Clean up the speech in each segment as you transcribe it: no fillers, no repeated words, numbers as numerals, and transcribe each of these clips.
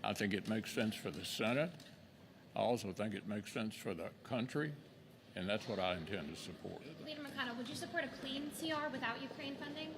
I think it makes sense for the Senate. I also think it makes sense for the country, and that's what I intend to support. Leader McConnell, would you support a clean CR without Ukraine funding?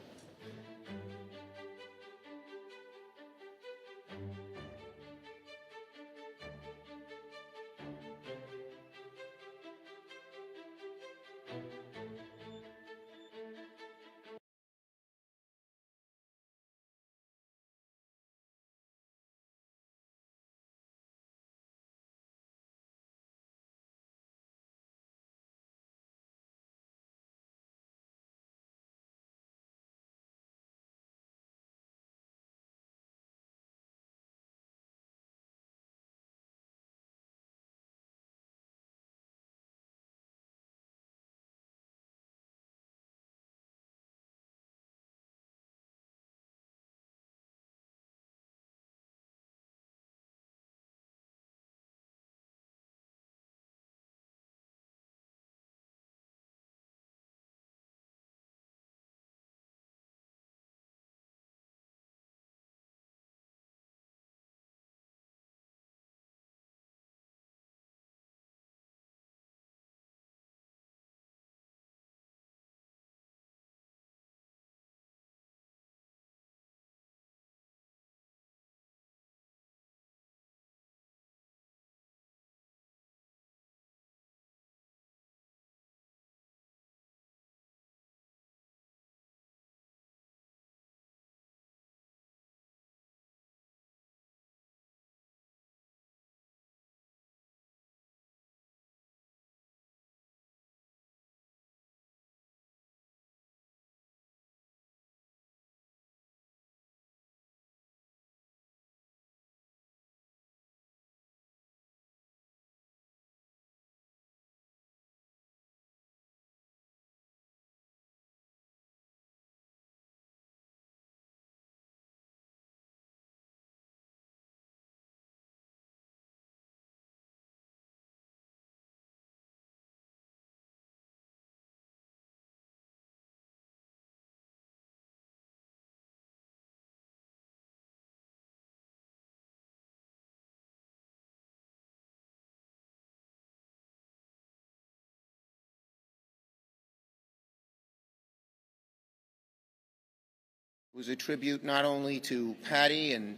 It was a tribute not only to Patty and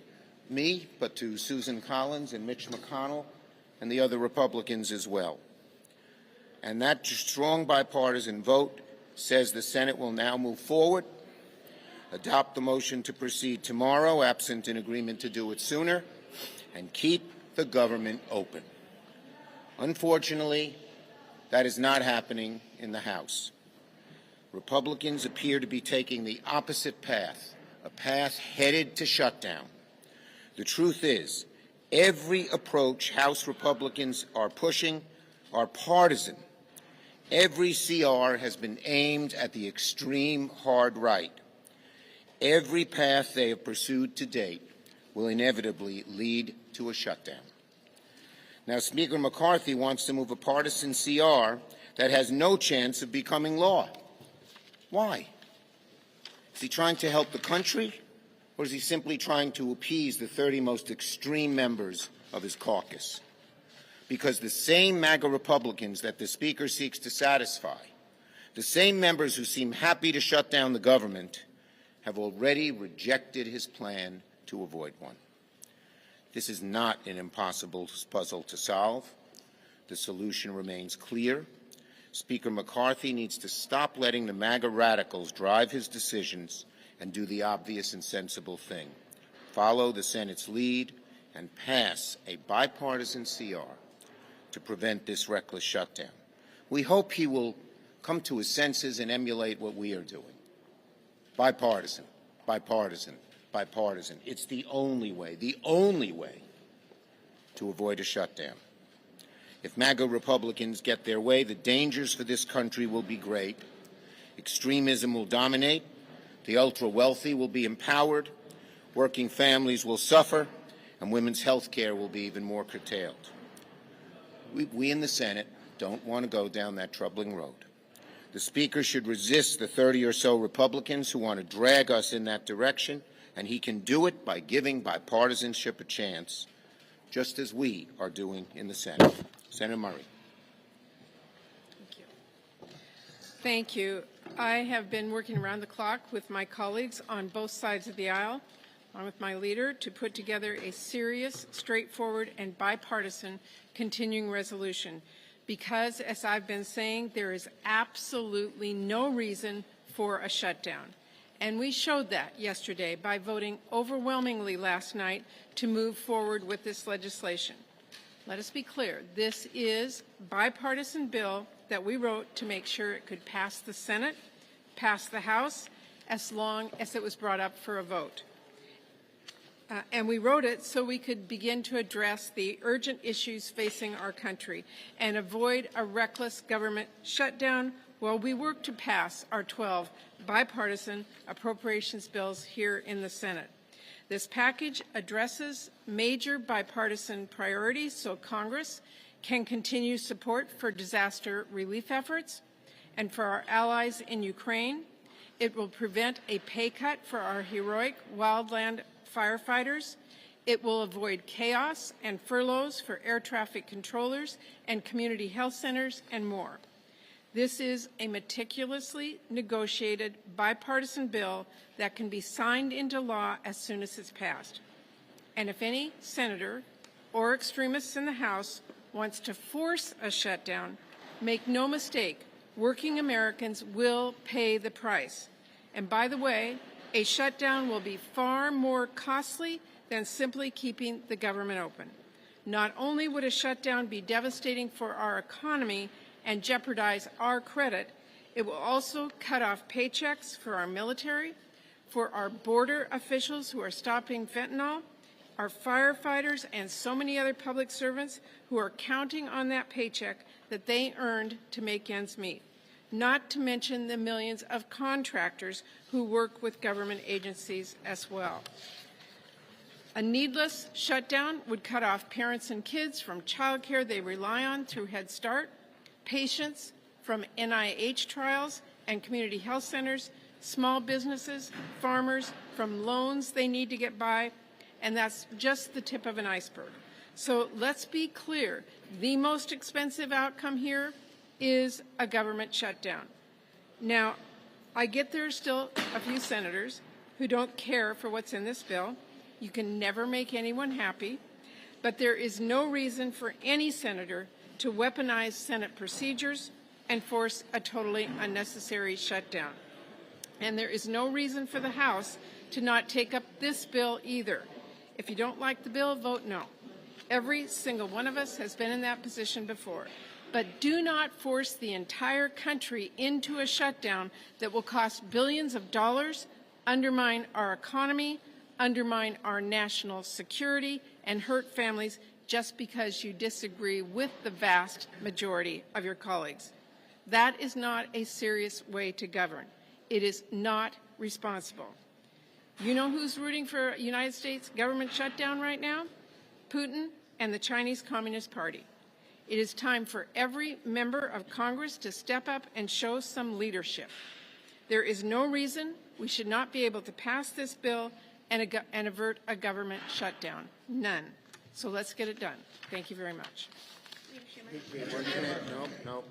me, but to Susan Collins and Mitch McConnell and the other Republicans as well. And that strong bipartisan vote says the Senate will now move forward, adopt the motion to proceed tomorrow, absent an agreement to do it sooner, and keep the government open. Unfortunately, that is not happening in the House. Republicans appear to be taking the opposite path, a path headed to shutdown. The truth is, every approach House Republicans are pushing are partisan. Every CR has been aimed at the extreme hard right. Every path they have pursued to date will inevitably lead to a shutdown. Now, Speaker McCarthy wants to move a partisan CR that has no chance of becoming law. Why? Is he trying to help the country, or is he simply trying to appease the 30 most extreme members of his caucus? Because the same MAGA Republicans that the Speaker seeks to satisfy, the same members who seem happy to shut down the government, have already rejected his plan to avoid one. This is not an impossible puzzle to solve. The solution remains clear. Speaker McCarthy needs to stop letting the MAGA radicals drive his decisions and do the obvious and sensible thing. Follow the Senate's lead and pass a bipartisan CR to prevent this reckless shutdown. We hope he will come to his senses and emulate what we are doing. Bipartisan, bipartisan, bipartisan. It's the only way to avoid a shutdown. If MAGA Republicans get their way, the dangers for this country will be great. Extremism will dominate. The ultra-wealthy will be empowered. Working families will suffer. And women's health care will be even more curtailed. We in the Senate don't want to go down that troubling road. The Speaker should resist the 30 or so Republicans who want to drag us in that direction, and he can do it by giving bipartisanship a chance just as we are doing in the Senate. Senator Murray. Thank you. I have been working around the clock with my colleagues on both sides of the aisle, along with my leader, to put together a serious, straightforward, and bipartisan continuing resolution. Because, as I've been saying, there is absolutely no reason for a shutdown. And we showed that yesterday by voting overwhelmingly last night to move forward with this legislation. Let us be clear, this is a bipartisan bill that we wrote to make sure it could pass the Senate, pass the House, as long as it was brought up for a vote. And we wrote it so we could begin to address the urgent issues facing our country and avoid a reckless government shutdown while we work to pass our 12 bipartisan appropriations bills here in the Senate. This package addresses major bipartisan priorities so Congress can continue support for disaster relief efforts and for our allies in Ukraine. It will prevent a pay cut for our heroic wildland firefighters. It will avoid chaos and furloughs for air traffic controllers and community health centers and more. This is a meticulously negotiated bipartisan bill that can be signed into law as soon as it's passed. And if any senator or extremists in the House wants to force a shutdown, make no mistake, working Americans will pay the price. And by the way, a shutdown will be far more costly than simply keeping the government open. Not only would a shutdown be devastating for our economy and jeopardize our credit, it will also cut off paychecks for our military, for our border officials who are stopping fentanyl, our firefighters, and so many other public servants who are counting on that paycheck that they earned to make ends meet, not to mention the millions of contractors who work with government agencies as well. A needless shutdown would cut off parents and kids from childcare they rely on through Head Start, patients from NIH trials and community health centers, small businesses, farmers from loans they need to get by, and that's just the tip of an iceberg. So let's be clear, the most expensive outcome here is a government shutdown. Now, I get there are still a few senators who don't care for what's in this bill. You can never make anyone happy, but there is no reason for any senator to weaponize Senate procedures and force a totally unnecessary shutdown. And there is no reason for the House to not take up this bill either. If you don't like the bill, vote no. Every single one of us has been in that position before. But do not force the entire country into a shutdown that will cost billions of dollars, undermine our economy, undermine our national security, and hurt families just because you disagree with the vast majority of your colleagues. That is not a serious way to govern. It is not responsible. You know who's rooting for a United States government shutdown right now? Putin and the Chinese Communist Party. It is time for every member of Congress to step up and show some leadership. There is no reason we should not be able to pass this bill and avert a government shutdown. None. So let's get it done. Thank you very much. No.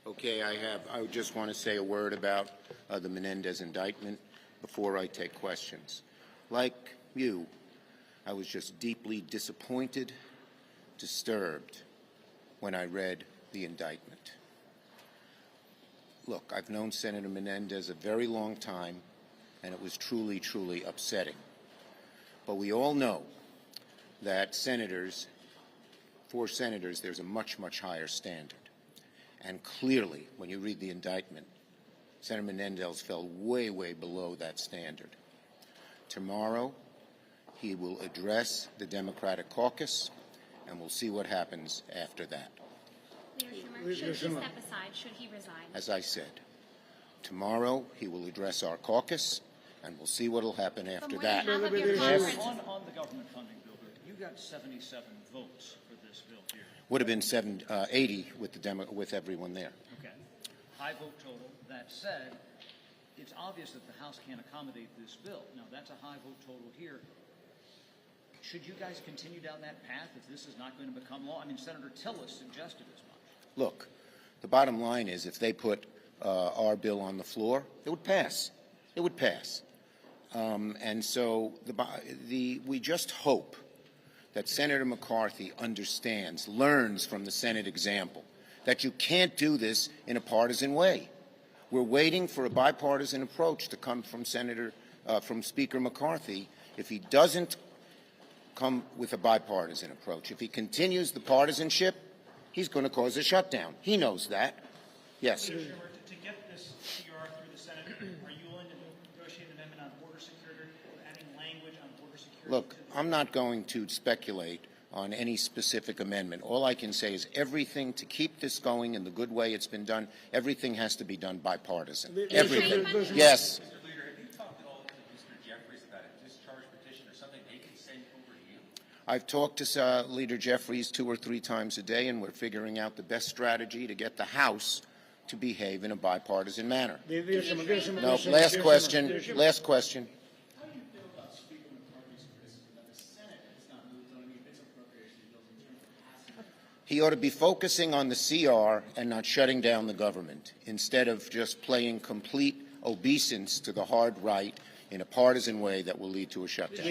Okay, I just want to say a word about the Menendez indictment before I take questions. Like you, I was just deeply disappointed, disturbed when I read the indictment. Look, I've known Senator Menendez a very long time, and it was truly, truly upsetting. But we all know that for senators, there's a much, much higher standard. And clearly, when you read the indictment, Senator Menendez fell way, way below that standard. Tomorrow, he will address the Democratic caucus, and we'll see what happens after that. Leader Schumer, should he step aside? Should he resign? As I said, tomorrow he will address our caucus, and we'll see what will happen after that. On the government funding bill, you got 77 votes for this bill here. Would have been 80 with everyone there. Okay. High vote total. That said, it's obvious that the House can't accommodate this bill. Now, that's a high vote total here. Should you guys continue down that path if this is not going to become law? I mean, Senator Tillis suggested as much. Look, the bottom line is if they put our bill on the floor, it would pass. It would pass. And so we just hope that Senator McCarthy understands, learns from the Senate example, that you can't do this in a partisan way. We're waiting for a bipartisan approach to come from from Speaker McCarthy. If he doesn't come with a bipartisan approach, if he continues the partisanship, he's going to cause a shutdown. He knows that. Yes. Mr. Schumer, to get this CR through the Senate, are you willing to negotiate an amendment on border security or adding language on border security? Look, I'm not going to speculate on any specific amendment. All I can say is everything to keep this going in the good way it's been done, everything has to be done bipartisan. Everything. Yes. Mr. Leader, have you talked at all to Mr. Jeffries about a discharge petition or something they can send over to you? I've talked to Leader Jeffries 2 or 3 times a day, and we're figuring out the best strategy to get the House to behave in a bipartisan manner. No, last question. Last question. How do you feel about Speaker McCarthy's criticism that the Senate has not moved on any of its appropriation bills in terms of passing? He ought to be focusing on the CR and not shutting down the government, instead of just playing complete obeisance to the hard right in a partisan way that will lead to a shutdown.